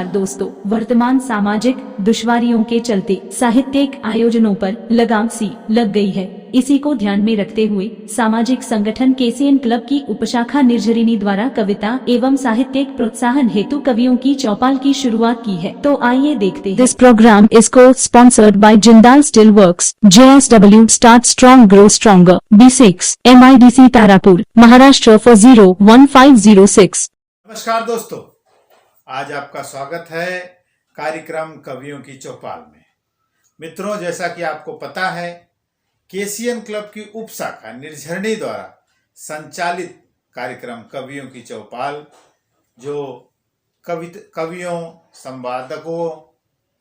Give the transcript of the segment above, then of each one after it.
दोस्तों, वर्तमान सामाजिक दुश्वारियों के चलते साहित्यिक आयोजनों पर लगाम सी लग गई है। इसी को ध्यान में रखते हुए सामाजिक संगठन केसीएन क्लब की उपशाखा निर्झरिणी द्वारा कविता एवं साहित्यिक प्रोत्साहन हेतु कवियों की चौपाल की शुरुआत की है। तो आइए देखते हैं। दिस प्रोग्राम इज को sponsored by Jindal steel works, JSW start strong grow stronger, B6 MIDC Tarapur, Maharashtra 401-506। नमस्कार दोस्तों, आज आपका स्वागत है कार्यक्रम कवियों की चौपाल में। मित्रों, जैसा कि आपको पता है, केसीएन क्लब की उपशाखा निर्झरिणी द्वारा संचालित कार्यक्रम कवियों की चौपाल, जो कवियों, संवादकों,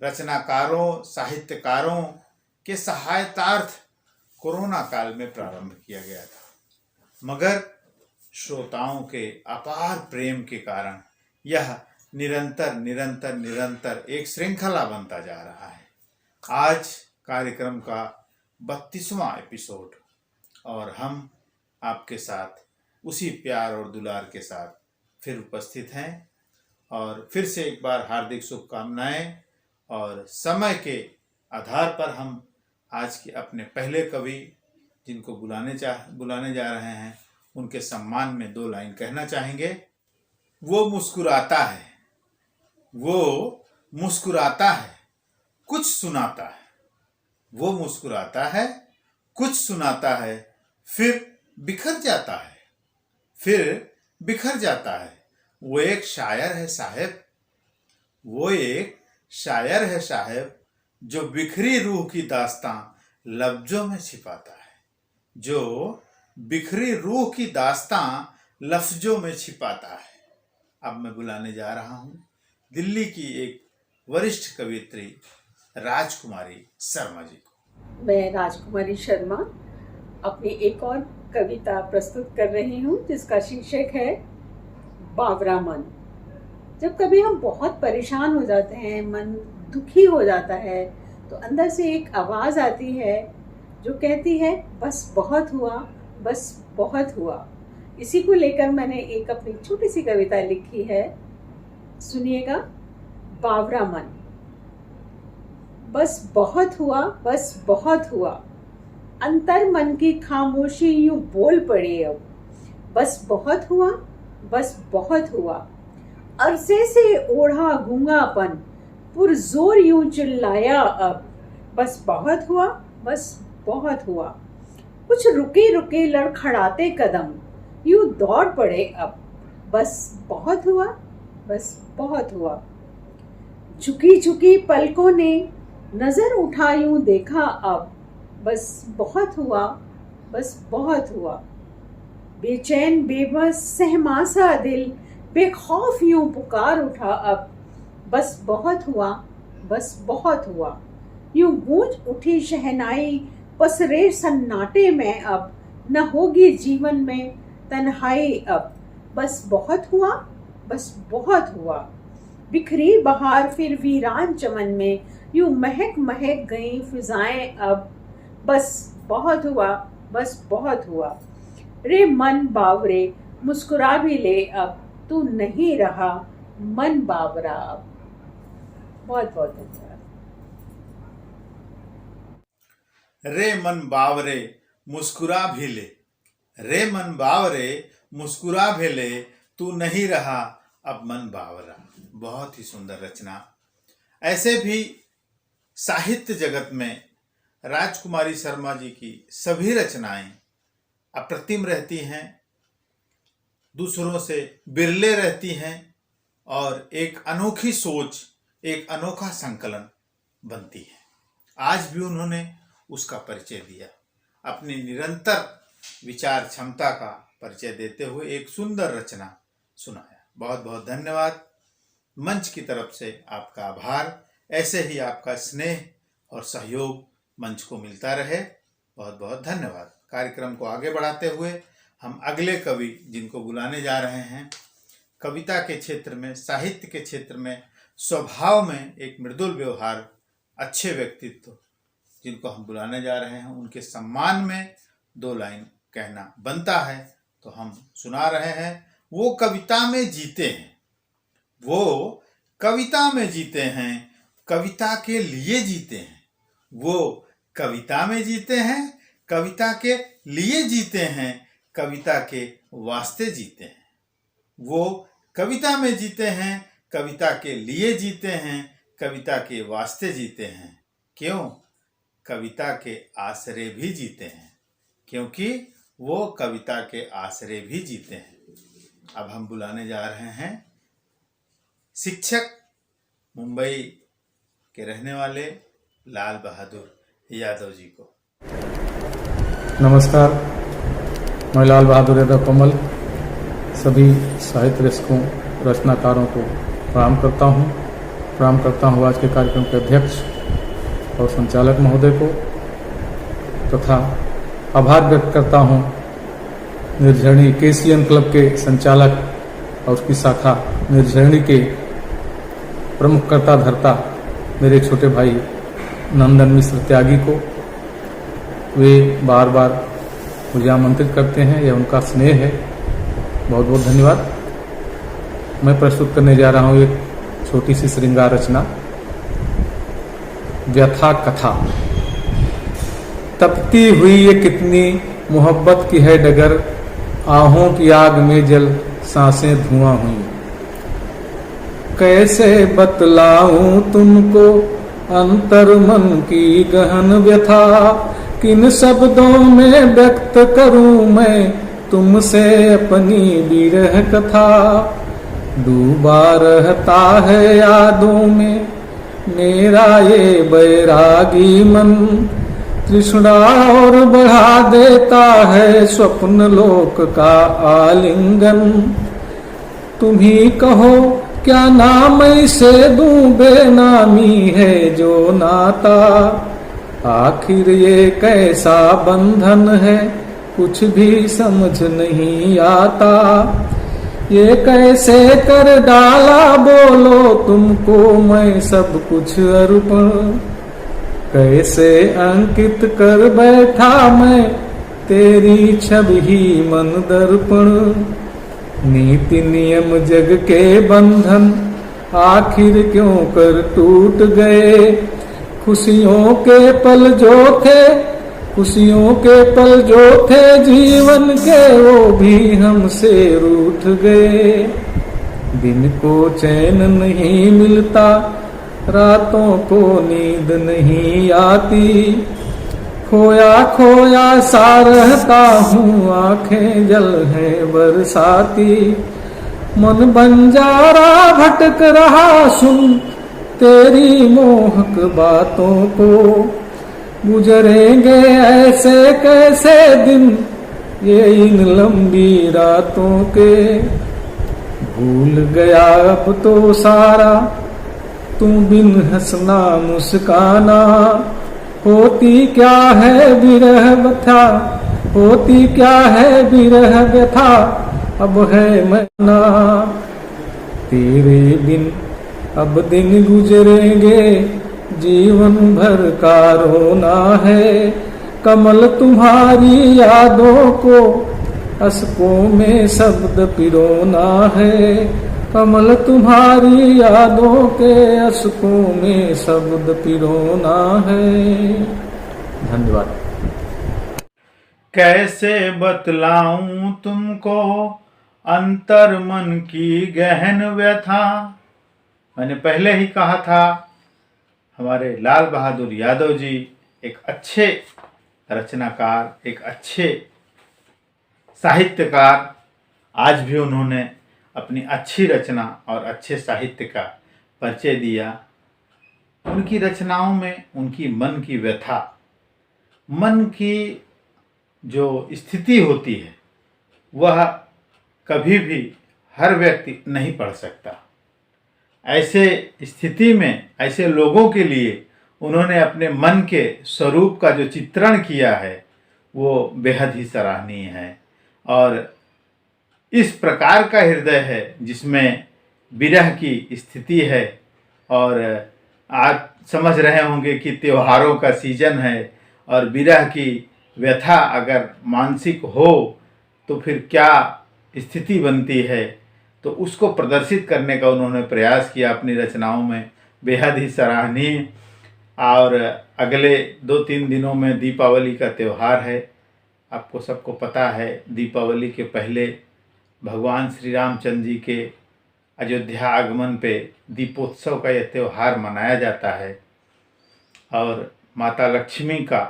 रचनाकारों, साहित्यकारों के सहायतार्थ कोरोना काल में प्रारंभ किया गया था, मगर श्रोताओं के अपार प्रेम के कारण यह निरंतर एक श्रृंखला बनता जा रहा है। आज कार्यक्रम का 32वां एपिसोड और हम आपके साथ उसी प्यार और दुलार के साथ फिर उपस्थित हैं और फिर से एक बार हार्दिक शुभकामनाएं। और समय के आधार पर हम आज के अपने पहले कवि जिनको बुलाने जा रहे हैं, उनके सम्मान में 2 लाइन कहना चाहेंगे। वो मुस्कुराता है, वो मुस्कुराता है, कुछ सुनाता है। वो मुस्कुराता है, कुछ सुनाता है, फिर बिखर जाता है, फिर बिखर जाता है। वो एक शायर है साहब, वो एक शायर है साहब, जो बिखरी रूह की दास्तां लफ्जों में छिपाता है, जो बिखरी रूह की दास्तां लफ्जों में छिपाता है। अब मैं बुलाने जा रहा हूं दिल्ली की एक वरिष्ठ कवियत्री राजकुमारी शर्मा जी को। मैं राजकुमारी शर्मा अपनी एक और कविता प्रस्तुत कर रही हूं, जिसका शीर्षक है बावरा मन। जब कभी हम बहुत परेशान हो जाते हैं, मन दुखी हो जाता है, तो अंदर से एक आवाज़ आती है जो कहती है बस बहुत हुआ, बस बहुत हुआ। इसी को लेकर मैंने एक अपनी छोटी सी कविता लिखी है, सुनिएगा। बावरा मन। बस बहुत हुआ, बस बहुत हुआ, अंतर मन की खामोशी यूं बोल पड़ी अब। बस बहुत हुआ, बस बहुत हुआ, अरसे से ओढ़ा गूंगापन पुरजोर यूं चिल्लाया अब। बस बहुत हुआ, बस बहुत हुआ, कुछ रुके रुके लड़खड़ाते कदम यूं दौड़ पड़े अब। बस बहुत हुआ, बस बहुत हुआ, झुकी झुकी पलकों ने नजर उठा यूं देखा अब। बस बहुत हुआ, बस बहुत हुआ, बेचैन बेबस सहमासा दिल बेखौफ यूं पुकार उठा अब। बस बहुत हुआ, बस बहुत हुआ, यूं गूंज उठी शहनाई पसरे सन्नाटे में अब। न होगी जीवन में तन्हाई अब। बस बहुत हुआ, बस बहुत हुआ, बिखरी बहार फिर वीरान चमन में यूं महक महक गई फिजाएं अब। बस बहुत हुआ, बस बहुत हुआ, रे मन बावरे मुस्कुरा भी ले अब, तू नहीं रहा मन बावरा अब। बहुत बहुत धन्यवाद। रे मन बावरे मुस्कुरा भी ले, रे मन बावरे मुस्कुरा भी ले, तू नहीं रहा अब मन बावरा। बहुत ही सुंदर रचना। ऐसे भी साहित्य जगत में राजकुमारी शर्मा जी की सभी रचनाएं अप्रतिम रहती हैं, दूसरों से बिरले रहती हैं और एक अनोखी सोच, एक अनोखा संकलन बनती है। आज भी उन्होंने उसका परिचय दिया, अपनी निरंतर विचार क्षमता का परिचय देते हुए एक सुंदर रचना सुनाया। बहुत बहुत धन्यवाद। मंच की तरफ से आपका आभार। ऐसे ही आपका स्नेह और सहयोग मंच को मिलता रहे। बहुत बहुत धन्यवाद। कार्यक्रम को आगे बढ़ाते हुए हम अगले कवि जिनको बुलाने जा रहे हैं, कविता के क्षेत्र में, साहित्य के क्षेत्र में, स्वभाव में एक मृदुल व्यवहार, अच्छे व्यक्तित्व जिनको हम बुलाने जा रहे हैं, उनके सम्मान में 2 लाइन कहना बनता है, तो हम सुना रहे हैं। वो कविता में जीते हैं, वो कविता में जीते हैं, कविता के लिए जीते हैं। वो कविता में जीते हैं, कविता के लिए जीते हैं, कविता के वास्ते जीते हैं। वो कविता में जीते हैं, कविता के लिए जीते हैं, कविता के वास्ते जीते हैं। क्यों? कविता के आश्रय भी जीते हैं, क्योंकि वो कविता के आश्रय भी जीते हैं। अब हम बुलाने जा रहे हैं शिक्षक, मुंबई के रहने वाले लाल बहादुर यादव जी को। नमस्कार, मैं लाल बहादुर यादव कमल सभी साहित्य रसिकों, रचनाकारों को प्रणाम करता हूँ आज के कार्यक्रम के अध्यक्ष और संचालक महोदय को, तथा आभार व्यक्त करता हूँ निर्झरणी केसीएन क्लब के संचालक और उसकी शाखा निर्झरणी के प्रमुख कर्ता धर्ता मेरे छोटे भाई नंदन मिश्र त्यागी को। वे बार बार मुझे आमंत्रित करते हैं, यह उनका स्नेह है। बहुत बहुत धन्यवाद। मैं प्रस्तुत करने जा रहा हूँ एक छोटी सी श्रृंगार रचना, व्यथा कथा। तपती हुई ये कितनी मोहब्बत की है डगर, आहों की आग में जल सांसें धुआं हुई। कैसे बतलाऊं तुमको अंतर मन की गहन व्यथा, किन शब्दों में व्यक्त करूं मैं तुमसे अपनी विरह कथा। डूबा रहता है यादों में मेरा ये बैरागी मन, तृष्णा और बढ़ा देता है स्वप्न लोक का आलिंगन। तुम ही कहो क्या नाम इसे दूं, बेनामी है जो नाता। आखिर ये कैसा बंधन है कुछ भी समझ नहीं आता। ये कैसे कर डाला बोलो तुमको मैं सब कुछ अर्पण, कैसे अंकित कर बैठा मैं तेरी छवि ही मन दर्पण। नीति नियम जग के बंधन आखिर क्यों कर टूट गए, खुशियों के पल जो थे, खुशियों के पल जो थे जीवन के, वो भी हमसे रूठ गए। दिन को चैन नहीं मिलता, रातों को नींद नहीं आती, खोया खोया सा रहता हूँ, आंखें जल है बरसाती। मन बंजारा भटक रहा सुन तेरी मोहक बातों को, गुजरेंगे ऐसे कैसे दिन ये इन लंबी रातों के। भूल गया अब तो सारा तू बिन हंसना मुस्काना, होती क्या है विरह व्यथा, होती क्या है विरह व्यथा, अब है मना। तेरे बिन अब दिन गुजरेंगे जीवन भर का रोना है, कमल तुम्हारी यादों को अश्कों में शब्द पिरोना है, कमल तुम्हारी यादों के अश्कों में शब्द पिरोना है। धन्यवाद। कैसे बतलाऊं तुमको अंतर मन की गहन व्यथा। मैंने पहले ही कहा था, हमारे लाल बहादुर यादव जी एक अच्छे रचनाकार, एक अच्छे साहित्यकार। आज भी उन्होंने अपनी अच्छी रचना और अच्छे साहित्य का परिचय दिया। उनकी रचनाओं में उनकी मन की व्यथा, मन की जो स्थिति होती है, वह कभी भी हर व्यक्ति नहीं पढ़ सकता। ऐसे स्थिति में ऐसे लोगों के लिए उन्होंने अपने मन के स्वरूप का जो चित्रण किया है वो बेहद ही सराहनीय है। और इस प्रकार का हृदय है जिसमें विरह की स्थिति है। और आप समझ रहे होंगे कि त्योहारों का सीजन है और विरह की व्यथा अगर मानसिक हो तो फिर क्या स्थिति बनती है। तो उसको प्रदर्शित करने का उन्होंने प्रयास किया अपनी रचनाओं में, बेहद ही सराहनीय। और अगले 2-3 दिनों में दीपावली का त्यौहार है। आपको सबको पता है दीपावली के पहले भगवान श्री रामचंद्र जी के अयोध्या आगमन पे दीपोत्सव का यह त्यौहार मनाया जाता है और माता लक्ष्मी का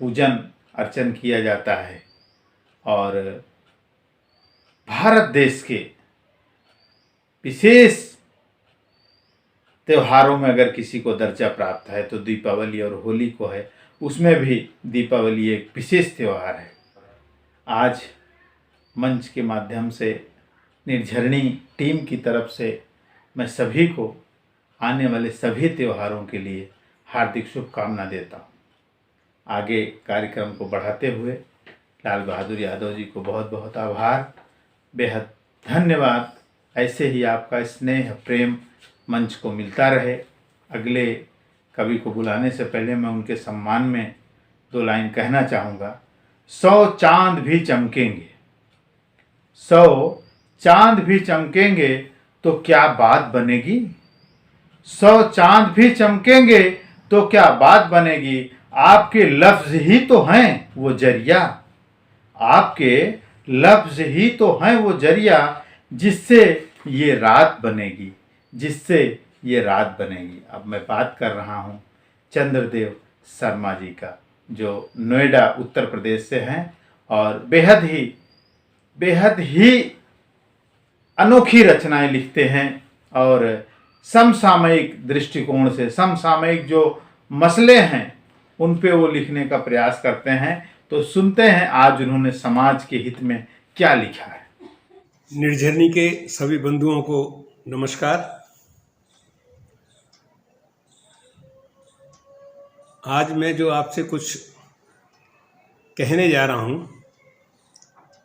पूजन अर्चन किया जाता है। और भारत देश के विशेष त्योहारों में अगर किसी को दर्जा प्राप्त है तो दीपावली और होली को है। उसमें भी दीपावली एक विशेष त्यौहार है। आज मंच के माध्यम से निर्झरणी टीम की तरफ से मैं सभी को आने वाले सभी त्योहारों के लिए हार्दिक शुभकामना देता हूँ। आगे कार्यक्रम को बढ़ाते हुए लाल बहादुर यादव जी को बहुत बहुत आभार, बेहद धन्यवाद। ऐसे ही आपका स्नेह प्रेम मंच को मिलता रहे। अगले कवि को बुलाने से पहले मैं उनके सम्मान में 2 लाइन कहना चाहूँगा। 100 चांद भी चमकेंगे, 100 चांद भी चमकेंगे तो क्या बात बनेगी, 100 चांद भी चमकेंगे तो क्या बात बनेगी। आपके लफ्ज ही तो हैं वो जरिया, आपके लफ्ज ही तो हैं वो जरिया, जिससे ये रात बनेगी, जिससे ये रात बनेगी। अब मैं बात कर रहा हूँ चंद्रदेव शर्मा जी का, जो नोएडा उत्तर प्रदेश से हैं और बेहद ही अनोखी रचनाएं लिखते हैं और समसामयिक दृष्टिकोण से समसामयिक जो मसले हैं उन पे वो लिखने का प्रयास करते हैं। तो सुनते हैं आज उन्होंने समाज के हित में क्या लिखा है। निर्झरणी के सभी बंधुओं को नमस्कार। आज मैं जो आपसे कुछ कहने जा रहा हूँ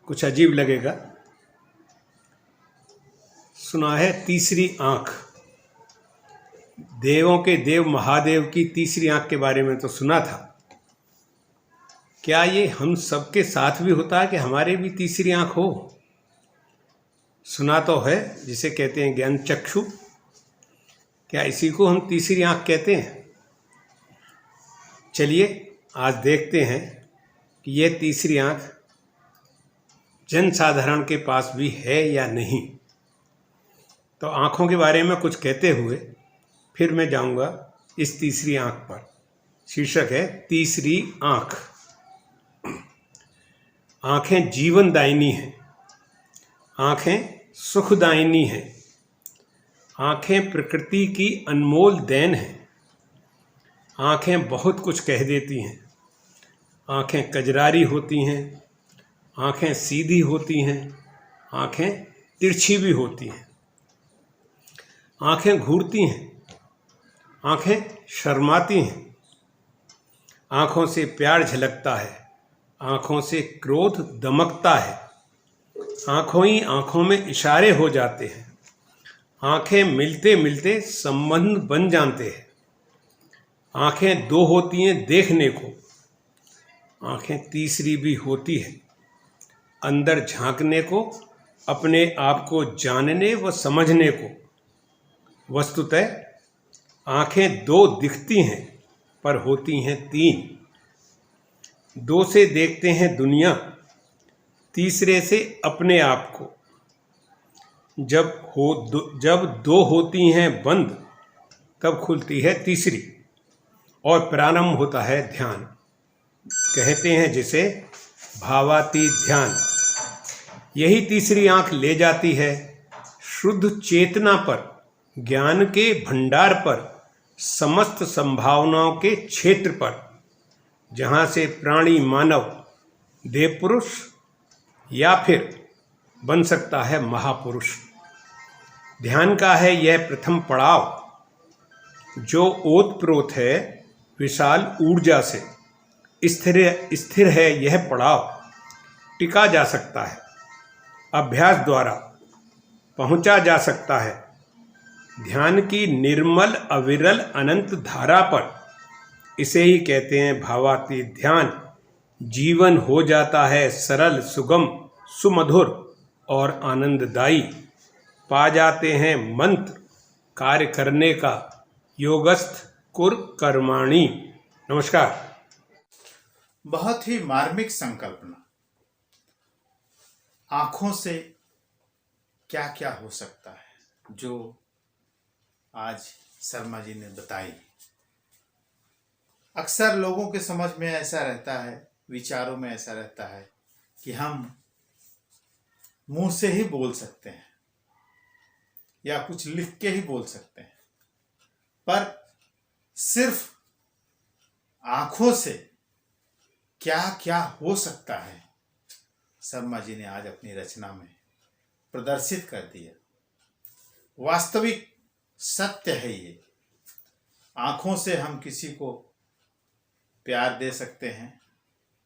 कुछ अजीब लगेगा। सुना है तीसरी आँख, देवों के देव महादेव की तीसरी आँख के बारे में तो सुना था। क्या ये हम सबके साथ भी होता है कि हमारे भी तीसरी आँख हो? सुना तो है, जिसे कहते हैं ज्ञान चक्षु। क्या इसी को हम तीसरी आँख कहते हैं? चलिए आज देखते हैं कि यह तीसरी आँख जनसाधारण के पास भी है या नहीं। तो आँखों के बारे में कुछ कहते हुए फिर मैं जाऊंगा इस तीसरी आँख पर। शीर्षक है तीसरी आँख। आँखें जीवनदायिनी हैं, आँखें सुखदायिनी हैं, आँखें प्रकृति की अनमोल देन हैं। आँखें बहुत कुछ कह देती हैं। आँखें कजरारी होती हैं, आँखें सीधी होती हैं, आँखें तिरछी भी होती हैं। आँखें घूरती हैं, आँखें शर्माती हैं। आँखों से प्यार झलकता है, आँखों से क्रोध दमकता है। आँखों ही आँखों में इशारे हो जाते हैं। आँखें मिलते मिलते संबंध बन जाते हैं। आँखें 2 होती हैं देखने को, आँखें तीसरी भी होती है अंदर झांकने को, अपने आप को जानने व समझने को। वस्तुतः आँखें 2 दिखती हैं पर होती हैं 3। 2 से देखते हैं दुनिया, तीसरे से अपने आप को। जब 2 होती हैं बंद तब खुलती है तीसरी और प्रारंभ होता है ध्यान। कहते हैं जिसे भावातीत ध्यान। यही तीसरी आँख ले जाती है शुद्ध चेतना पर, ज्ञान के भंडार पर, समस्त संभावनाओं के क्षेत्र पर, जहाँ से प्राणी मानव देव पुरुष या फिर बन सकता है महापुरुष। ध्यान का है यह प्रथम पड़ाव, जो ओतप्रोत है विशाल ऊर्जा से। स्थिर है यह पड़ाव, टिका जा सकता है, अभ्यास द्वारा पहुंचा जा सकता है ध्यान की निर्मल अविरल अनंत धारा पर। इसे ही कहते हैं भावातीत ध्यान। जीवन हो जाता है सरल, सुगम, सुमधुर और आनंददायी। पा जाते हैं मंत्र कार्य करने का, योगस्थ कुर कर्माणि। नमस्कार। बहुत ही मार्मिक संकल्पना। आंखों से क्या क्या हो सकता है जो आज शर्मा जी ने बताई। अक्सर लोगों के समझ में ऐसा रहता है, विचारों में ऐसा रहता है कि हम मुंह से ही बोल सकते हैं या कुछ लिख के ही बोल सकते हैं, पर सिर्फ आंखों से क्या क्या हो सकता है शर्मा जी ने आज अपनी रचना में प्रदर्शित कर दिया। वास्तविक सत्य है ये। आंखों से हम किसी को प्यार दे सकते हैं,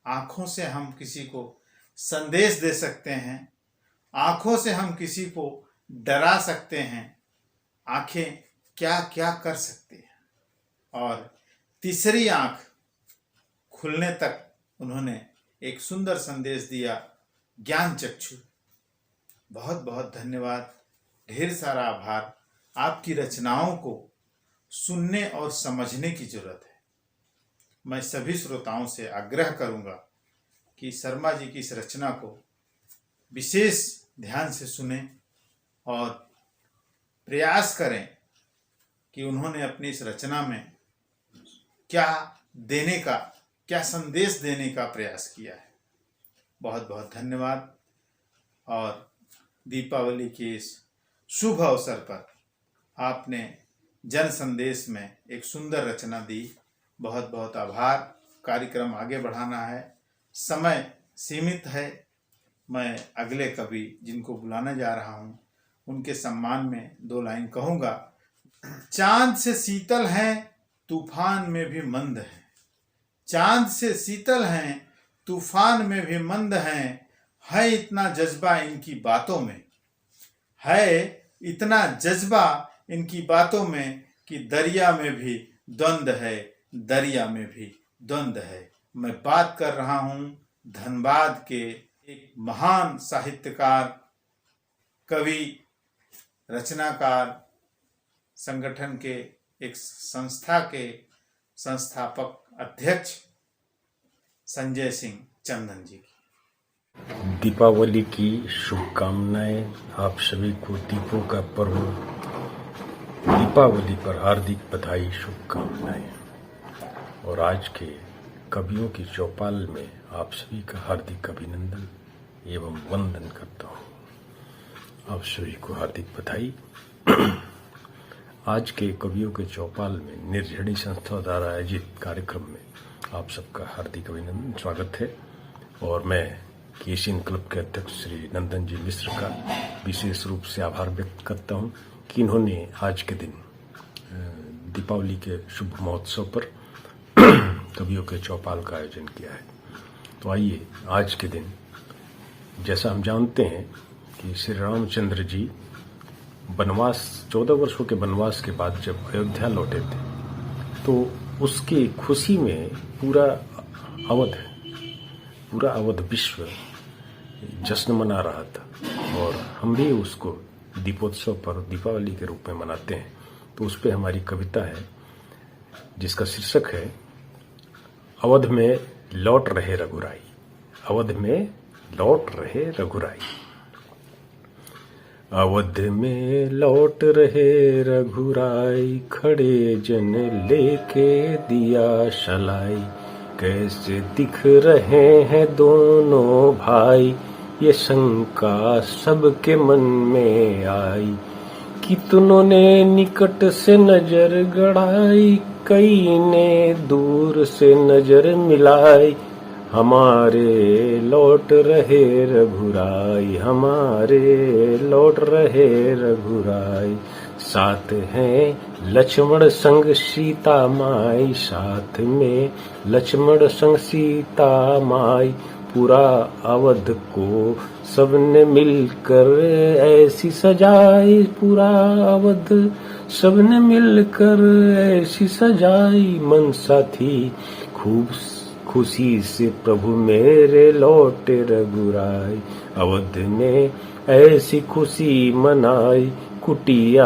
आंखों से हम किसी को संदेश दे सकते हैं, आंखों से हम किसी को डरा सकते हैं। आंखें क्या क्या कर सकती हैं। और तीसरी आंख खुलने तक उन्होंने एक सुंदर संदेश दिया, ज्ञान चक्षु। बहुत बहुत धन्यवाद, ढेर सारा आभार। आपकी रचनाओं को सुनने और समझने की जरूरत है। मैं सभी श्रोताओं से आग्रह करूंगा कि शर्मा जी की इस रचना को विशेष ध्यान से सुने और प्रयास करें कि उन्होंने अपनी इस रचना में क्या देने का, क्या संदेश देने का प्रयास किया है। बहुत बहुत धन्यवाद। और दीपावली के इस शुभ अवसर पर आपने जन संदेश में एक सुंदर रचना दी। बहुत बहुत आभार। कार्यक्रम आगे बढ़ाना है, समय सीमित है। मैं अगले कवि जिनको बुलाने जा रहा हूँ उनके सम्मान में 2 लाइन कहूँगा। चांद से शीतल हैं तूफान में भी मंद हैं, चांद से शीतल हैं तूफान में भी मंद हैं। है इतना जज्बा इनकी बातों में, है इतना जज्बा इनकी बातों में कि दरिया में भी द्वंद है, दरिया में भी द्वंद है। मैं बात कर रहा हूँ धनबाद के एक महान साहित्यकार, कवि, रचनाकार, संगठन के एक संस्था के संस्थापक अध्यक्ष संजय सिंह चंदन जी की। दीपावली की शुभकामनाएं। आप सभी को दीपों का पर्व दीपावली पर हार्दिक बधाई, शुभकामनाएं। और आज के कवियों की चौपाल में आप सभी का हार्दिक अभिनंदन एवं वंदन करता हूं। आप सभी को हार्दिक बधाई। आज के कवियों के चौपाल में निर्झरी संस्था द्वारा आयोजित कार्यक्रम में आप सबका हार्दिक अभिनंदन, स्वागत है। और मैं केशियन क्लब के अध्यक्ष श्री नंदन जी मिश्र का विशेष रूप से आभार व्यक्त करता हूं कि इन्होंने आज के दिन दीपावली के शुभ महोत्सव पर कवियों के चौपाल का आयोजन किया है। तो आइए, आज के दिन जैसा हम जानते हैं कि श्री रामचंद्र जी वनवास 14 वर्षों के वनवास के बाद जब अयोध्या लौटे थे तो उसकी खुशी में पूरा अवध विश्व जश्न मना रहा था। और हम भी उसको दीपोत्सव पर दीपावली के रूप में मनाते हैं। तो उस पर हमारी कविता है जिसका शीर्षक है अवध में लौट रहे रघुराई। अवध में लौट रहे रघुराई। अवध में लौट रहे रघुराई, खड़े जन लेके दिया शलाई। कैसे दिख रहे हैं दोनों भाई, ये शंका सबके मन में आई। कितनों ने निकट से नजर गड़ाई, कई ने दूर से नजर मिलाई। हमारे लौट रहे रघुराई, हमारे लौट रहे रघुराई। साथ हैं लक्ष्मण संग सीता माई, साथ में लक्ष्मण संग सीता माई। पूरा अवध को सबने मिलकर ऐसी सजाई, पूरा अवध सबने मिलकर ऐसी सजाई। मनसा थी खूब खुशी से प्रभु मेरे लौटे रघुराई। अवध में ऐसी खुशी मनाई, कुटिया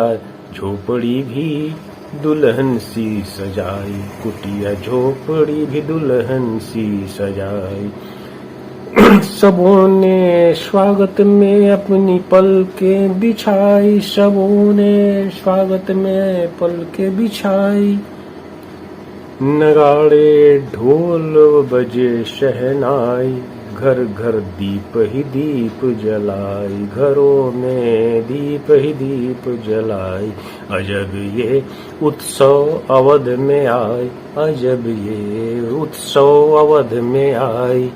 झोपड़ी भी दुल्हन सी सजाई, कुटिया झोपड़ी भी दुल्हन सी सजाई। सबों ने स्वागत में अपनी पलकें बिछाई, सबों ने स्वागत में पलकें बिछाई। नगाड़े ढोल बजे शहनाई, घर घर दीप ही दीप जलाई, घरों में दीप ही दीप जलाई। अजब ये उत्सव अवध में आए, अजब ये उत्सव अवध में आई।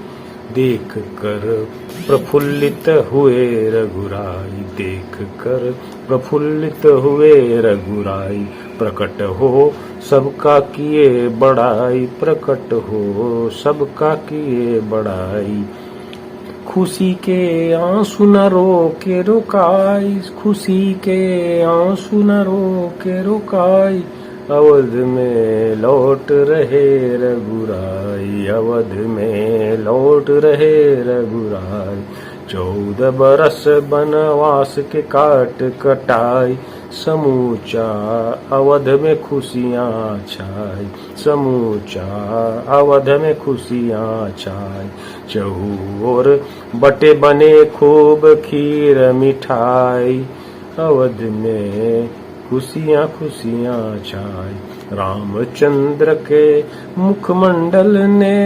देख कर प्रफुल्लित हुए रघुराई, देख कर प्रफुल्लित हुए रघुराई। प्रकट हो सबका किए बड़ाई, प्रकट हो सबका किए बड़ाई। खुशी के आंसू न रोके रुकाई, खुशी के आंसू न रोके रुकाई। अवध में लौट रहे रघुराई, अवध में लौट रहे रघुराई। 14 बरस बनवास के काट कटाई, समूचा अवध में खुशियाँ छाई, समूचा अवध में खुशियाँ छाई। चहुओर बटे बने खूब खीर मिठाई, अवध में खुशियाँ खुशियाँ छाई। रामचंद्र के मुखमंडल ने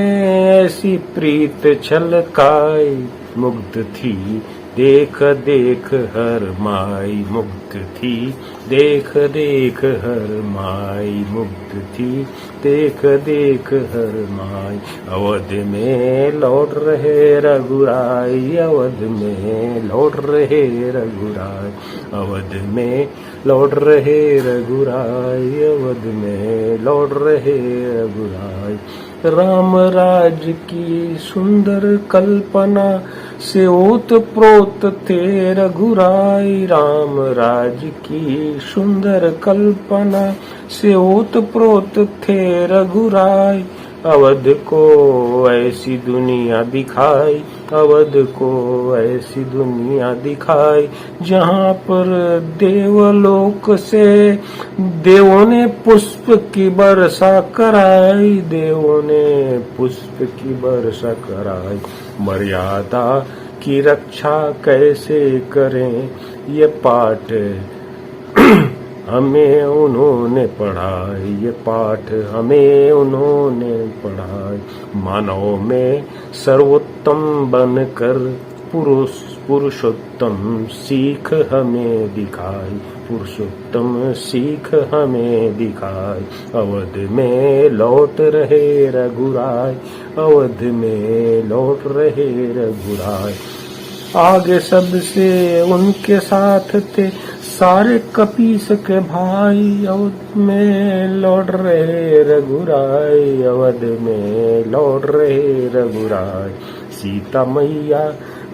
ऐसी प्रीत छलकाई, मुग्ध थी देख देख हर माई, मुग्ध थी देख देख हर माई, मुग्ध थी देख देख हर माई। अवध में लौट रहे रघुराई, अवध में लौट रहे रघुराई, अवध में लौट रहे रघुराई, अवध में लौट रहे रघुराई। राम राज की सुंदर कल्पना से ओत प्रोत थे रघुराई, राम राज की सुंदर कल्पना से ओत प्रोत थे रघुराई। अवध को ऐसी दुनिया दिखाई, अवध को ऐसी दुनिया दिखाई, जहाँ पर देवलोक से देवों ने पुष्प की वर्षा कराई, देवों ने पुष्प की वर्षा कराई। मर्यादा की रक्षा कैसे करें ये पाठ हमें उन्होंने पढ़ाई, ये पाठ हमें उन्होंने पढ़ाई। मानव में सर्वोत्तम बनकर पुरुषोत्तम सीख हमें दिखाई, पुरुषोत्तम सीख हमें दिखाई। अवध में लौट रहे रघुराई, अवध में लौट रहे रघुराई। आगे सबसे उनके साथ थे सारे कपीस के भाई, अवध में लौट रहे रघुराई, अवध में लौट रहे रघुराई। सीता मैया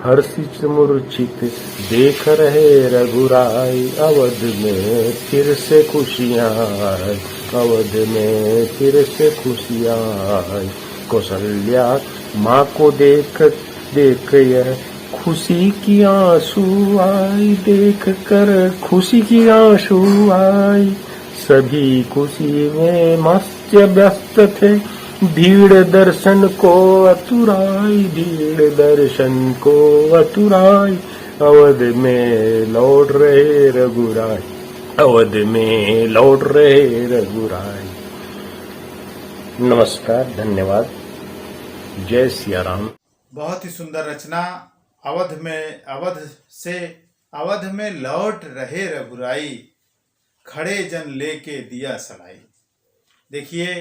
हर्षित मूर्छित देख रहे रघुराई, अवध में फिर से खुशियाँ आई, अवध में फिर से खुशियाँ आई। कौशल्या माँ को देख देख यह खुशी की आंसू आई, देख कर खुशी की आंसू आई। सभी खुशी में मस्त व्यस्त थे, भीड़ दर्शन को अतुराई, भीड़ दर्शन को अतुराई। अवध में लौट रहे रघुराई, अवध में लौट रहे रघुराई। नमस्कार, धन्यवाद, जय सिया राम। बहुत ही सुंदर रचना। अवध में लौट रहे रघुराई, खड़े जन लेके दिया सलाई। देखिए,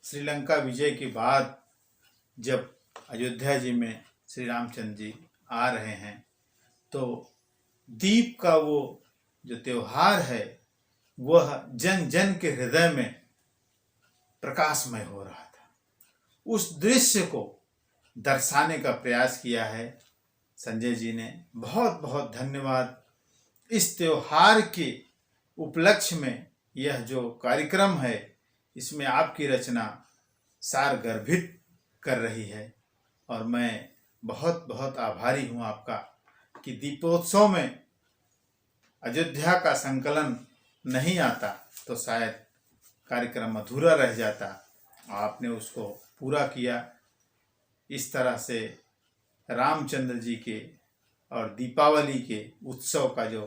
श्रीलंका विजय के बाद जब अयोध्या जी में श्री रामचंद्र जी आ रहे हैं तो दीप का वो जो त्योहार है वह जन जन के हृदय में प्रकाशमय हो रहा था। उस दृश्य को दर्शाने का प्रयास किया है संजय जी ने। बहुत बहुत धन्यवाद। इस त्योहार के उपलक्ष्य में यह जो कार्यक्रम है इसमें आपकी रचना सार गर्भित कर रही है और मैं बहुत बहुत आभारी हूँ आपका कि दीपोत्सव में अयोध्या का संकलन नहीं आता तो शायद कार्यक्रम अधूरा रह जाता। आपने उसको पूरा किया। इस तरह से रामचंद्र जी के और दीपावली के उत्सव का जो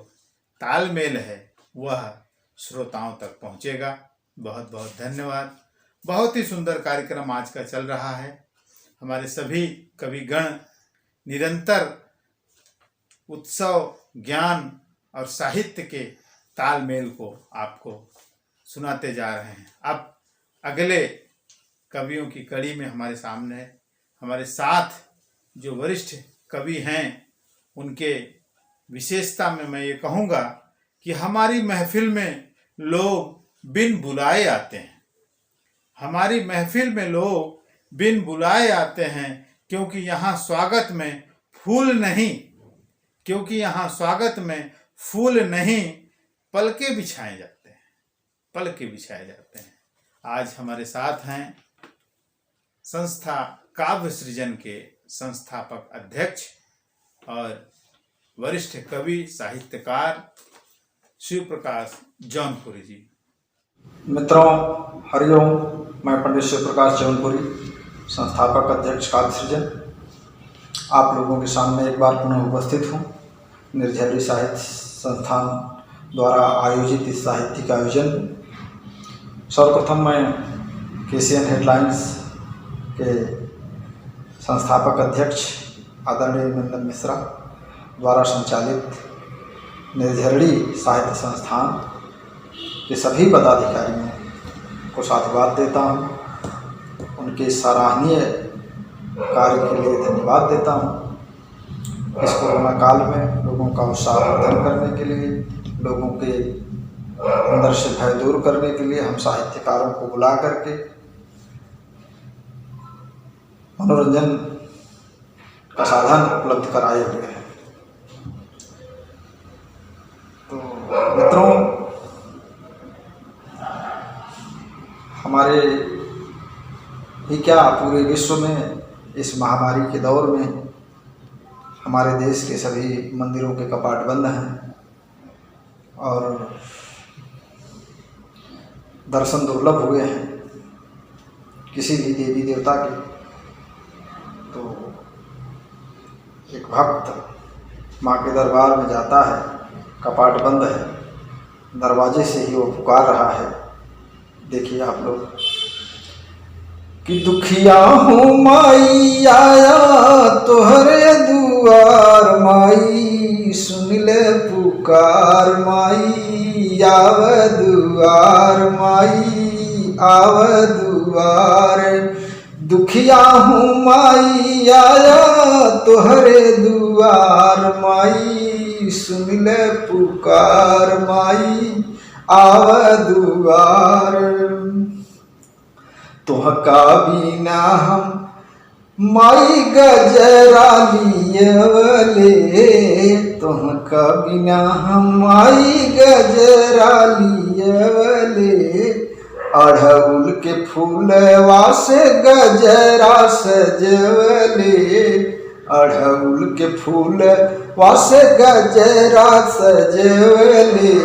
तालमेल है वह श्रोताओं तक पहुंचेगा। बहुत बहुत धन्यवाद। बहुत ही सुंदर कार्यक्रम आज का चल रहा है। हमारे सभी कविगण निरंतर उत्सव, ज्ञान और साहित्य के तालमेल को आपको सुनाते जा रहे हैं। अब अगले कवियों की कड़ी में हमारे साथ जो वरिष्ठ कवि हैं उनके विशेषता में मैं ये कहूँगा कि हमारी महफिल में लोग बिन बुलाए आते हैं। हमारी महफिल में लोग बिन बुलाए आते हैं क्योंकि यहाँ स्वागत में फूल नहीं पलके बिछाए जाते हैं। आज हमारे साथ हैं संस्था काव्य सृजन के संस्थापक अध्यक्ष और वरिष्ठ कवि साहित्यकार शिव प्रकाश जौनपुरी जी। मित्रों, हरिओम। मैं पंडित शिव प्रकाश जौनपुरी, संस्थापक अध्यक्ष काव्य सृजन, आप लोगों के सामने एक बार पुनः उपस्थित हूँ। निर्झरी साहित्य संस्थान द्वारा आयोजित इस साहित्यिक आयोजन। सर्वप्रथम मैं केसीएन हेडलाइंस के संस्थापक अध्यक्ष आदरणीय नंदन मिश्रा द्वारा संचालित निर्झरी साहित्य संस्थान के सभी पदाधिकारियों को साधुवाद देता हूँ। उनके सराहनीय कार्य के लिए धन्यवाद देता हूँ। इस कोरोना काल में लोगों का उत्साहवर्धन करने के लिए, लोगों के अंदर से भय दूर करने के लिए हम साहित्यकारों को बुला करके मनोरंजन का साधन उपलब्ध कराए हुए हैं। तो मित्रों, हमारे ही क्या पूरे विश्व में इस महामारी के दौर में हमारे देश के सभी मंदिरों के कपाट बंद हैं और दर्शन दुर्लभ हुए हैं किसी भी देवी देवता के। तो एक भक्त माँ के दरबार में जाता है, कपाट बंद है, दरवाजे से ही वो पुकार रहा है। देखिए आप लोग कि दुखिया हूँ माई आया तोहरे दुआर माई, सुन ले पुकार माई, आव दुआर माई, आव दुआर। दुखिया हूँ माई आया तोहरे दुआर माई, सुन ले पुकार माई, आव दुआर। तुहका बिना हम माई गजरा लियवले, तुहका बिना हम माई गजरा लियवले। अड़हुल के फूलवा से गजरा सजवले, अड़हुल के फूलवा से गजरा सजवले।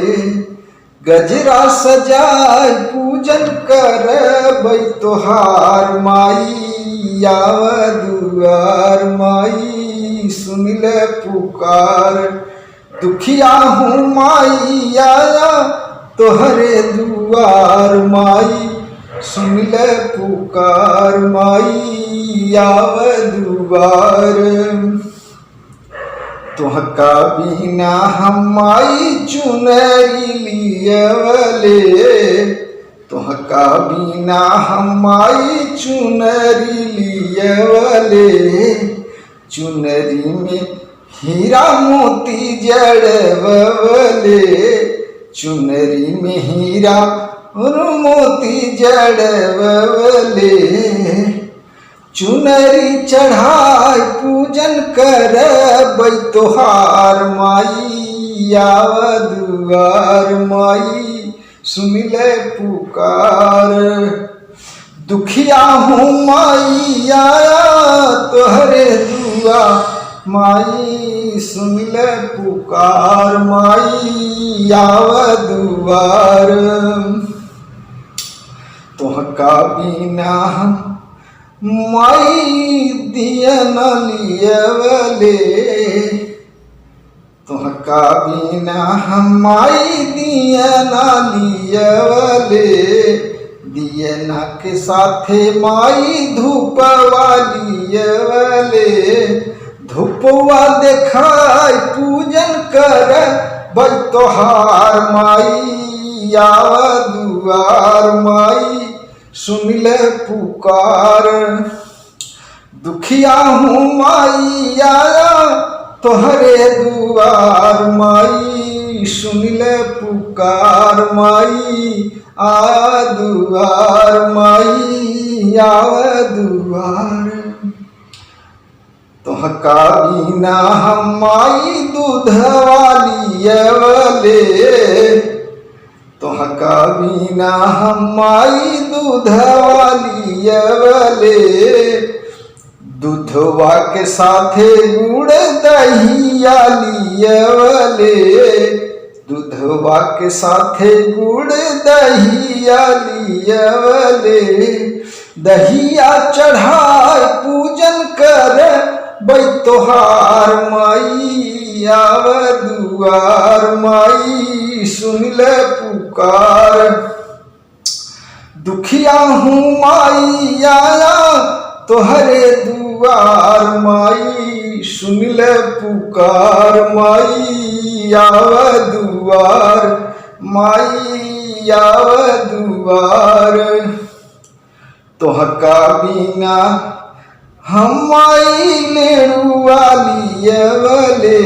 गजरा सजाय पूजन करबै तोहार माई, आव दुआर माई, सुन ले पुकार। दुखिया हूँ माई आया तोहरे दुआर माई, सुन ले पुकार माई, आव दुआर। तुहका बिना हम माई चुनरी लियवले, तुहका बिना हम माई चुनरी लियवले। चुनरी में हीरा मोती जड़वले, चुनरी में हीरा और मोती जड़वले। चुनरी चढ़ाई पूजन करबै तोहार माई, आव दुआर माई, सुन ले पुकार। दुखिया हूँ माई आया तोहरे दुआर माई सुन ले पुकार माई आव दुआर तुहका बिना हम माई दिया न लियवले तुहका बिना हम माई दिया न लियवले दियना के साथे माई धूपवा लियवले धूपवा देखाय पूजन कर बई तोहार माई आव दुआर माई सुन ले पुकार दुखिया हूँ माई आया तोहरे दुआर माई सुन ले पुकार माई आ दुआर माई आव दुआर तुहका बिना हम माई दूधवा लियवले तुहका बिना हम माई दूधवा लियवले दूधवा के साथे गुड़ दहिया लियवले दूधवा के साथे गुड़ दहिया लियवले दहिया चढ़ाए पूजन कर बई तोहार माई आव दुआर माई सुन ले पुकार दुखिया हूँ माई आया तोहरे दुआर माई सुन ले पुकार माई आव दुआर माई आव दुआर तुहका बिना हम माई लेड़ुआ लियवले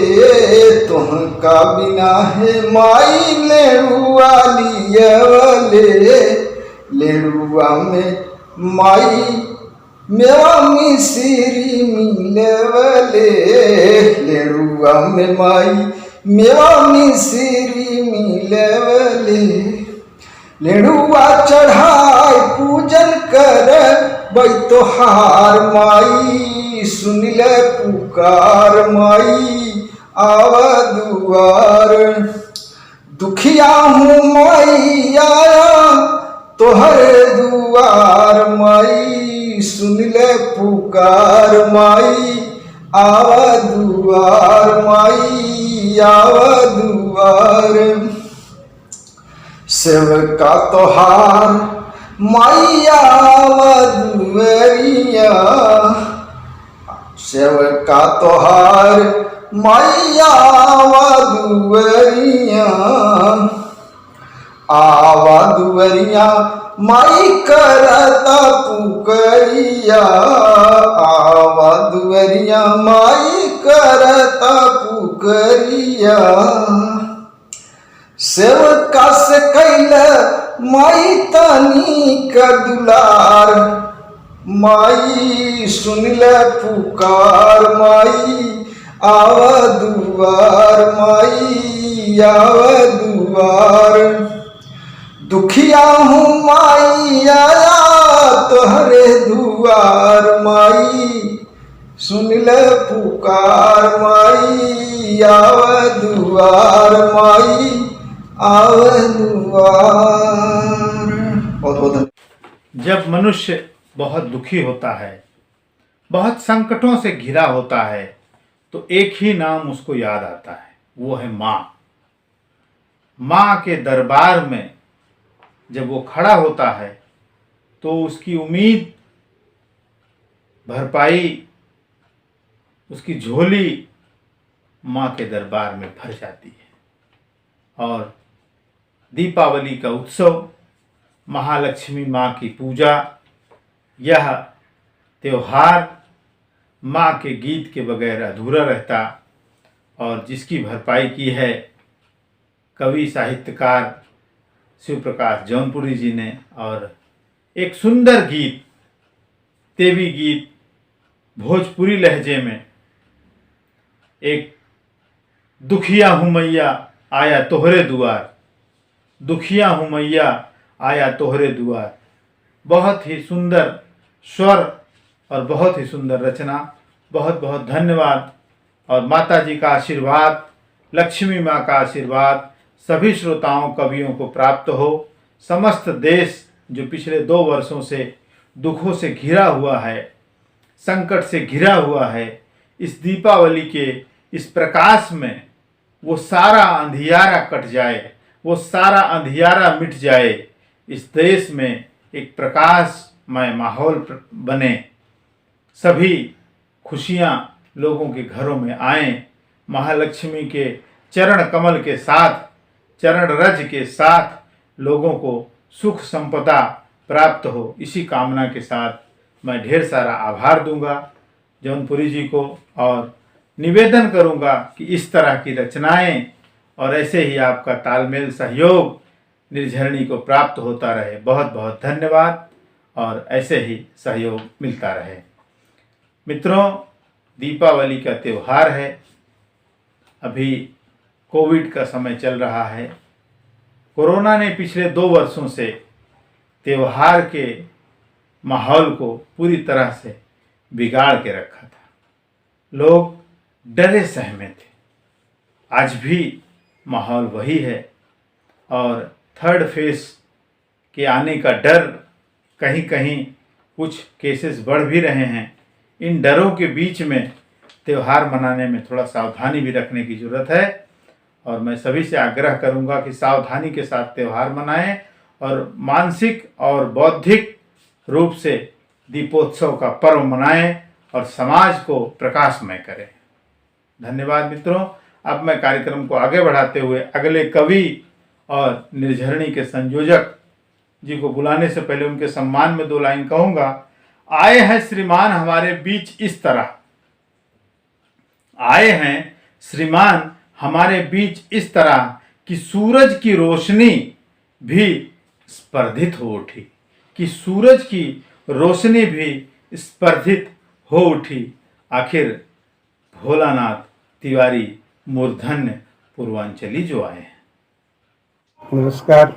तुहका बिना है माई लेड़ुआ लियवले लेड़ुआ में माई मेवा मिश्री मिलवले लेड़ुआ में माई मेवा मिश्री मिलवले लेड़ुआ चढ़ाए पूजन कर बई तोहार माई सुन ले पुकार माई आव दुआर दुखिया हूँ माई आया तोहरे दुआर माई सुन ले पुकार माई आव दुआर माई आव दुआर सेवका तोहार माइया दुआरिया सेवका तोहार माइया दुआरिया आवा दुआरिया माई करता पुकरिया आवा दुआरिया माई करता पुकरिया सेवका से कैल माई तनी का दुलार माई सुन ले पुकार माई आव दुआर माई आव दुआर दुखिया हूँ माई आया तोहरे दुआर माई सुन ले पुकार माई आव दुआर माई आव दुआर। बहुत बहुत जब मनुष्य बहुत दुखी होता है, बहुत संकटों से घिरा होता है, तो एक ही नाम उसको याद आता है, वो है माँ। माँ के दरबार में जब वो खड़ा होता है तो उसकी उम्मीद भरपाई, उसकी झोली माँ के दरबार में भर जाती है। और दीपावली का उत्सव, महालक्ष्मी माँ की पूजा, यह त्योहार माँ के गीत के बगैर अधूरा रहता, और जिसकी भरपाई की है कवि साहित्यकार शिव प्रकाश जौनपुरी जी ने। और एक सुंदर गीत, देवी गीत भोजपुरी लहजे में, एक दुखिया हूँ मैया आया तोहरे दुआर, दुखिया हूँ मैया आया तोहरे दुआर। बहुत ही सुंदर स्वर और बहुत ही सुंदर रचना। बहुत बहुत धन्यवाद और माता जी का आशीर्वाद, लक्ष्मी माँ का आशीर्वाद सभी श्रोताओं कवियों को प्राप्त हो। समस्त देश जो पिछले 2 वर्षों से दुखों से घिरा हुआ है, संकट से घिरा हुआ है, इस दीपावली के इस प्रकाश में वो सारा अंधियारा कट जाए, वो सारा अंधियारा मिट जाए। इस देश में एक प्रकाशमय माहौल बने, सभी खुशियाँ लोगों के घरों में आएं, महालक्ष्मी के चरण कमल के साथ, चरण रज के साथ लोगों को सुख संपदा प्राप्त हो। इसी कामना के साथ मैं ढेर सारा आभार दूंगा जौनपुरी जी को और निवेदन करूंगा कि इस तरह की रचनाएं और ऐसे ही आपका तालमेल सहयोग निर्झरणी को प्राप्त होता रहे। बहुत बहुत धन्यवाद और ऐसे ही सहयोग मिलता रहे। मित्रों, दीपावली का त्यौहार है। अभी कोविड का समय चल रहा है। कोरोना ने पिछले 2 वर्षों से त्यौहार के माहौल को पूरी तरह से बिगाड़ के रखा था। लोग डरे सहमे थे। आज भी माहौल वही है और थर्ड फेज के आने का डर, कहीं कहीं कुछ केसेस बढ़ भी रहे हैं। इन डरों के बीच में त्यौहार मनाने में थोड़ा सावधानी भी रखने की ज़रूरत है और मैं सभी से आग्रह करूंगा कि सावधानी के साथ त्यौहार मनाएं और मानसिक और बौद्धिक रूप से दीपोत्सव का पर्व मनाएं और समाज को प्रकाशमय करें। धन्यवाद मित्रों। अब मैं कार्यक्रम को आगे बढ़ाते हुए अगले कवि और निर्झरणी के संयोजक जी को बुलाने से पहले उनके सम्मान में 2 लाइन कहूँगा। आए हैं श्रीमान हमारे बीच इस तरह, आए हैं श्रीमान हमारे बीच इस तरह कि सूरज की रोशनी भी स्पर्धित हो उठी, कि सूरज की रोशनी भी स्पर्धित हो उठी। आखिर भोलानाथ तिवारी मूर्धन्य पूर्वांचली जो आए हैं। नमस्कार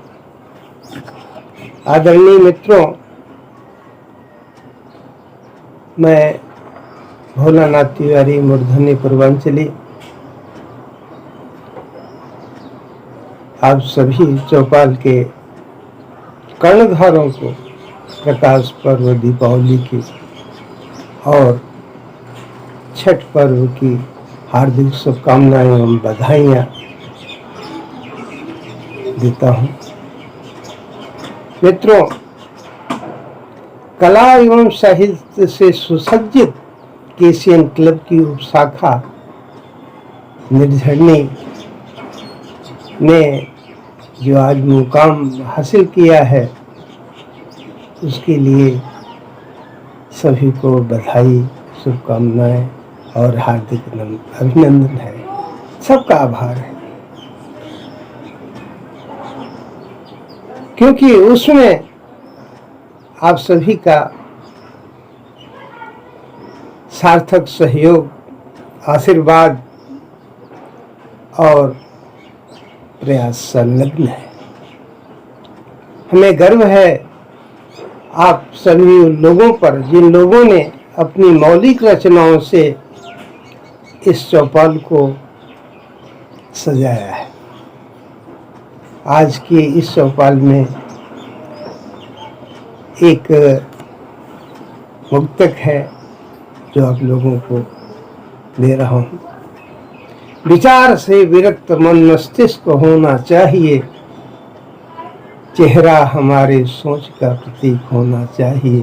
आदरणीय मित्रों, मैं भोलानाथ तिवारी मूर्धन्य पूर्वांचली आप सभी चौपाल के कर्णधारों को प्रकाश पर्व दीपावली की और छठ पर्व की हार्दिक शुभकामनाएं एवं बधाइयाँ देता हूँ। मित्रों, कला एवं साहित्य से सुसज्जित केसीएन क्लब की उपशाखा निर्झरणी ने जो आज मुकाम हासिल किया है उसके लिए सभी को बधाई, शुभकामनाएं और हार्दिक अभिनंदन है। सबका आभार है क्योंकि उसमें आप सभी का सार्थक सहयोग, आशीर्वाद और प्रयास संलग्न है। हमें गर्व है आप सभी लोगों पर जिन लोगों ने अपनी मौलिक रचनाओं से इस चौपाल को सजाया है। आज की इस चौपाल में एक मुक्तक है जो आप लोगों को दे रहा हूँ। विचार से विरक्त मन मस्तिष्क होना चाहिए, चेहरा हमारे सोच का प्रतीक होना चाहिए।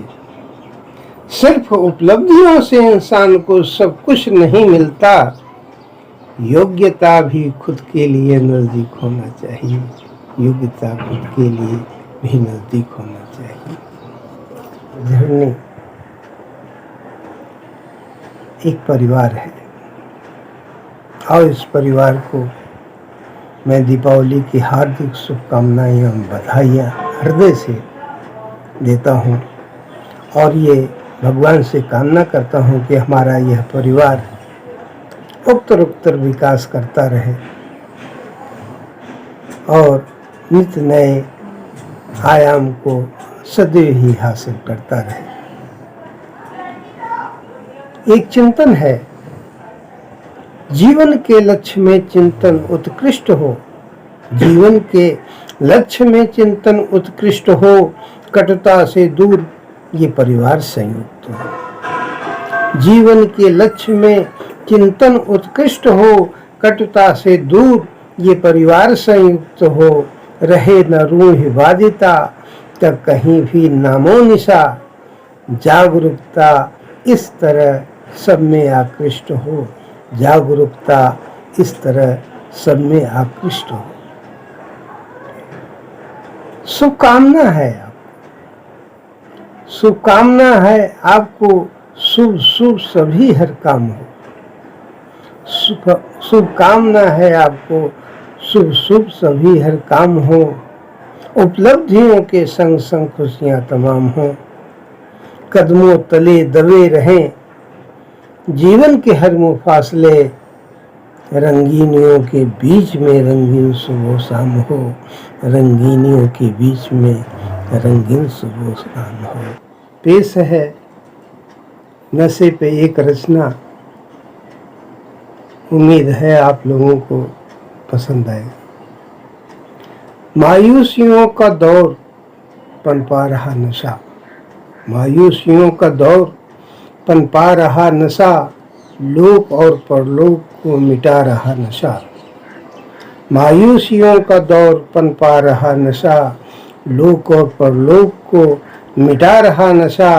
सिर्फ उपलब्धियों से इंसान को सब कुछ नहीं मिलता, योग्यता भी खुद के लिए नजदीक होना चाहिए, योग्यता खुद के लिए भी नजदीक होना चाहिए। झरनी एक परिवार है और इस परिवार को मैं दीपावली की हार्दिक शुभकामनाएं एवं बधाइयाँ हृदय से देता हूँ और ये भगवान से कामना करता हूँ कि हमारा यह परिवार उत्तर विकास करता रहे और नित्य नए आयाम को सदैव ही हासिल करता रहे। एक चिंतन है जीवन के लक्ष्य में चिंतन उत्कृष्ट हो, जीवन के लक्ष्य में चिंतन उत्कृष्ट हो, कटुता से दूर ये परिवार संयुक्त हो। जीवन के लक्ष्य में चिंतन उत्कृष्ट हो, कटुता से दूर ये परिवार संयुक्त हो। रहे न रूढ़ बाधिता, तब कहीं भी नामो निशा, जागरूकता इस तरह सब में आकृष्ट हो, जागरूकता इस तरह सब में आकृष्ट हो। शुभकामना है आपको, शुभकामना है आपको, शुभ शुभ सभी हर काम हो। शुभकामना है आपको, शुभ शुभ सभी हर काम हो। उपलब्धियों के संग संग खुशियां तमाम हो। कदमों तले दबे रहें जीवन के हर मुफासले, रंगीनियों के बीच में रंगीन सुबह शाम हो, रंगीनियों के बीच में रंगीन सुबह शाम हो। पेश है नशे पे एक रचना, उम्मीद है आप लोगों को पसंद आएगा। मायूसियों का दौर पनपा रहा नशा, मायूसियों का दौर पनपा रहा नशा, लोक और परलोक को मिटा रहा नशा। मायूसियों का दौर पनपा रहा नशा, लोक और परलोक को मिटा रहा नशा।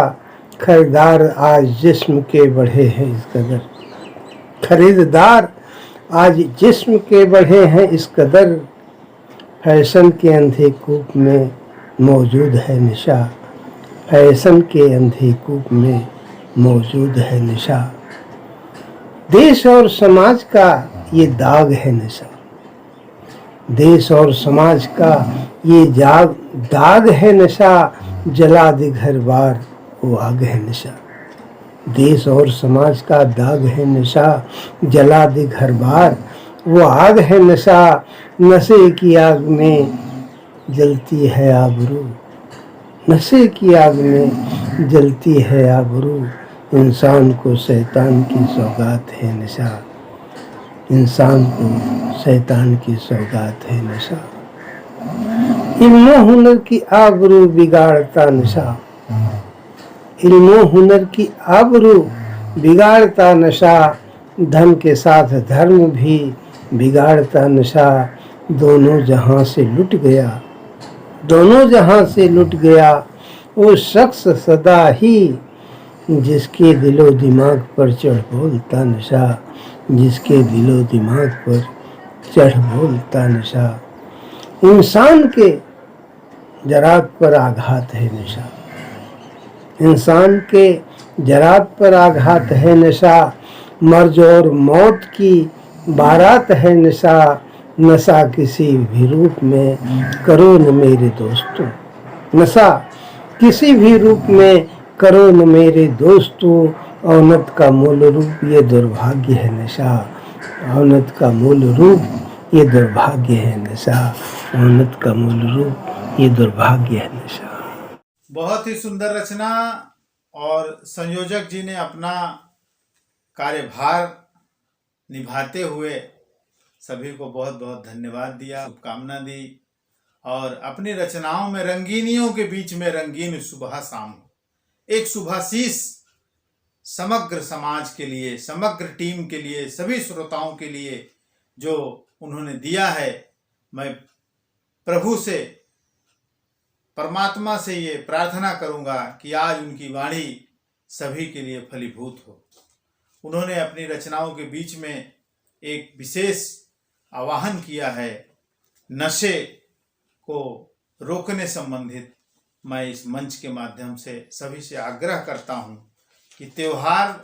खरीदार आज जिस्म के बढ़े हैं इस कदर, खरीदार आज जिस्म के बढ़े हैं इस कदर। फैशन के अंधे कूप में मौजूद है निशा, फैशन के अंधे कूप में मौजूद है निशा। देश और समाज का ये दाग है नशा, देश और समाज का ये दाग है नशा। जला दे घर बार वो आग है नशा, देश और समाज का दाग है नशा। जला दे घर बार वो आग है नशा। नशे की आग में जलती है आबरू, नशे की आग में जलती है आबरू। इंसान को शैतान की सौगात है नशा, इंसान को शैतान की सौगात है नशा। इल्म हुनर की आबरू बिगाड़ता नशा, इल्म हुनर की आबरू बिगाड़ता नशा। धन के साथ धर्म भी बिगाड़ता नशा। दोनों जहां से लुट गया, दोनों जहां से लुट गया वो शख्स सदा ही, जिसके दिलो दिमाग पर चढ़ बोलता नशा, जिसके दिलो दिमाग पर चढ़ बोलता नशा। इंसान के जरात पर आघात है नशा, इंसान के जरात पर आघात है नशा। मर्ज और मौत की बारात है नशा। नशा किसी भी रूप में करो न मेरे दोस्तों, नशा किसी भी रूप में करो न मेरे दोस्तों। औनत का मूल रूप ये दुर्भाग्य है नशा, औनत का मूल रूप ये दुर्भाग्य है नशा, औनत का मूल रूप ये दुर्भाग्य है नशा। बहुत ही सुंदर रचना, और संयोजक जी ने अपना कार्यभार निभाते हुए सभी को बहुत बहुत धन्यवाद दिया, शुभकामना दी, और अपनी रचनाओं में रंगीनियों के बीच में रंगीन सुबह शाम, एक शुभाशीष समग्र समाज के लिए, समग्र टीम के लिए, सभी श्रोताओं के लिए जो उन्होंने दिया है। मैं प्रभु से, परमात्मा से ये प्रार्थना करूंगा कि आज उनकी वाणी सभी के लिए फलीभूत हो। उन्होंने अपनी रचनाओं के बीच में एक विशेष आह्वान किया है नशे को रोकने संबंधित। मैं इस मंच के माध्यम से सभी से आग्रह करता हूं कि त्योहार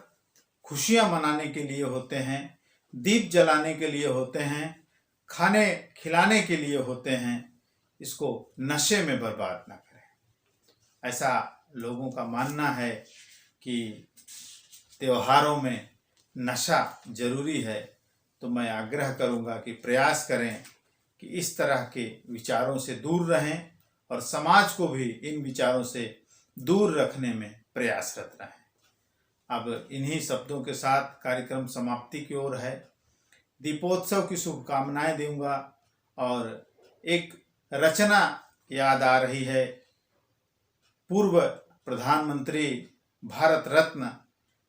खुशियां मनाने के लिए होते हैं, दीप जलाने के लिए होते हैं, खाने खिलाने के लिए होते हैं। इसको नशे में बर्बाद ना करें, ऐसा लोगों का मानना है कि त्योहारों में नशा जरूरी है। तो मैं आग्रह करूंगा कि प्रयास करें कि इस तरह के विचारों से दूर रहें और समाज को भी इन विचारों से दूर रखने में प्रयासरत रहें। अब इन्हीं शब्दों के साथ कार्यक्रम समाप्ति की ओर है। दीपोत्सव की शुभकामनाएं दूंगा। और एक रचना याद आ रही है, पूर्व प्रधानमंत्री भारत रत्न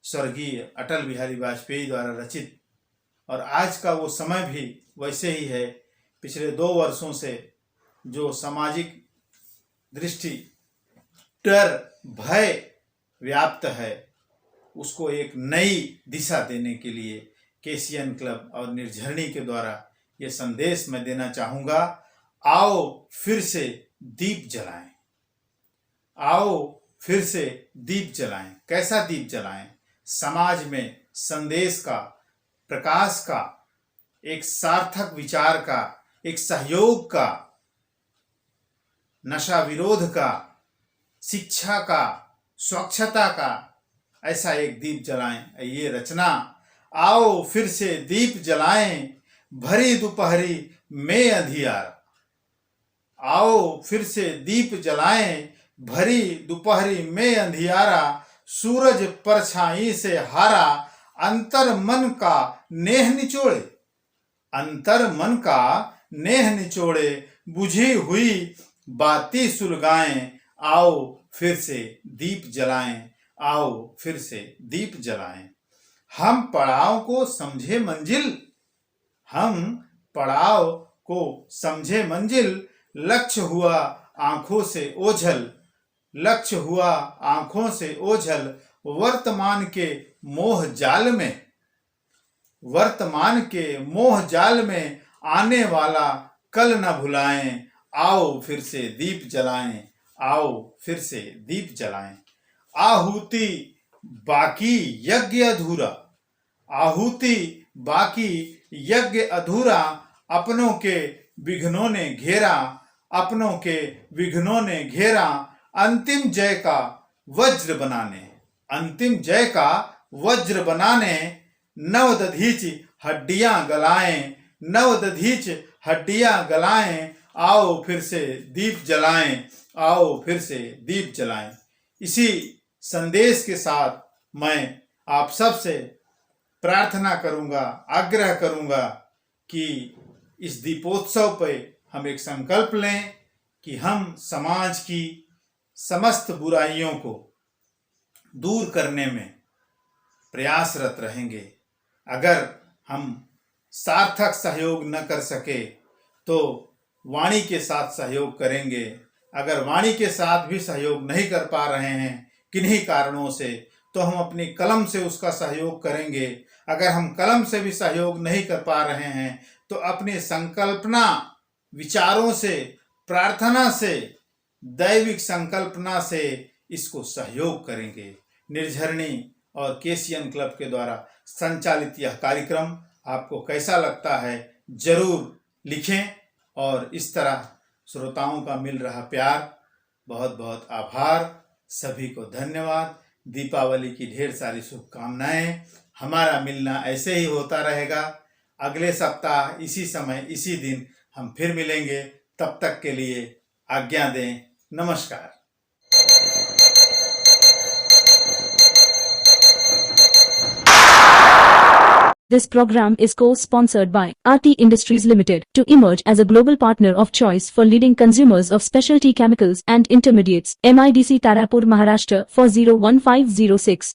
स्वर्गीय अटल बिहारी वाजपेयी द्वारा रचित, और आज का वो समय भी वैसे ही है। पिछले 2 वर्षों से जो सामाजिक दृष्टि, डर, भय व्याप्त है, उसको एक नई दिशा देने के लिए केसीएन क्लब और निर्झरणी के द्वारा ये संदेश मैं देना चाहूँगा, आओ फिर से दीप जलाएं। आओ फिर से दीप जलाएं। कैसा दीप जलाएं? समाज में संदेश का, प्रकाश का, एक सार्थक विचार का, एक सहयोग का, नशा विरोध का, शिक्षा का, स्वच्छता का, ऐसा एक दीप जलाएं। ये रचना, आओ फिर से दीप जलाएं, भरी दोपहरी में अंधियारा। आओ फिर से दीप जलाएं, भरी दोपहरी में अंधियारा, सूरज परछाई से हारा, अंतर मन का नेह निचोड़े। अंतर मन का नेह निचोड़े, बुझी हुई बाती सुलगाएं, आओ फिर से दीप जलाएं, आओ फिर से दीप जलाएं। हम पड़ाव को समझे मंजिल, हम पड़ाव को समझे मंजिल, लक्ष्य हुआ आंखों से ओझल, लक्ष्य हुआ आंखों से ओझल, वर्तमान के मोह जाल में, वर्तमान के मोह जाल में, आने वाला कल न भुलाएं, आओ फिर से दीप जलाएं, आओ फिर से दीप जलाएं। आहुति बाकी यज्ञ अधूरा, आहुति बाकी यज्ञ अधूरा, अपनों के विघ्नों ने घेरा, अपनों के विघ्नों ने घेरा, अंतिम जय का वज्र बनाने, अंतिम जय का वज्र बनाने, नवदधीच हड्डियां गलाएं, नवदधीच हड्डियां गलाएं, आओ फिर से दीप जलाएं, आओ फिर से दीप जलाएं। इसी संदेश के साथ मैं आप सब से प्रार्थना करूंगा, आग्रह करूंगा कि इस दीपोत्सव पे हम एक संकल्प लें कि हम समाज की समस्त बुराइयों को दूर करने में प्रयासरत रहेंगे। अगर हम सार्थक सहयोग न कर सके तो वाणी के साथ सहयोग करेंगे। अगर वाणी के साथ भी सहयोग नहीं कर पा रहे हैं किन्हीं कारणों से, तो हम अपनी कलम से उसका सहयोग करेंगे। अगर हम कलम से भी सहयोग नहीं कर पा रहे हैं तो अपनी संकल्पना, विचारों से, प्रार्थना से, दैविक संकल्पना से इसको सहयोग करेंगे। निर्झरणी और केसीएन क्लब के द्वारा संचालित यह कार्यक्रम आपको कैसा लगता है जरूर लिखें। और इस तरह श्रोताओं का मिल रहा प्यार, बहुत बहुत आभार, सभी को धन्यवाद। दीपावली की ढेर सारी शुभकामनाएं। हमारा मिलना ऐसे ही होता रहेगा। अगले सप्ताह इसी समय इसी दिन हम फिर मिलेंगे। तब तक के लिए आज्ञा दें। नमस्कार। This program is co-sponsored by RT Industries Limited to emerge as a global partner of choice for leading consumers of specialty chemicals and intermediates. MIDC Tarapur, Maharashtra 401506.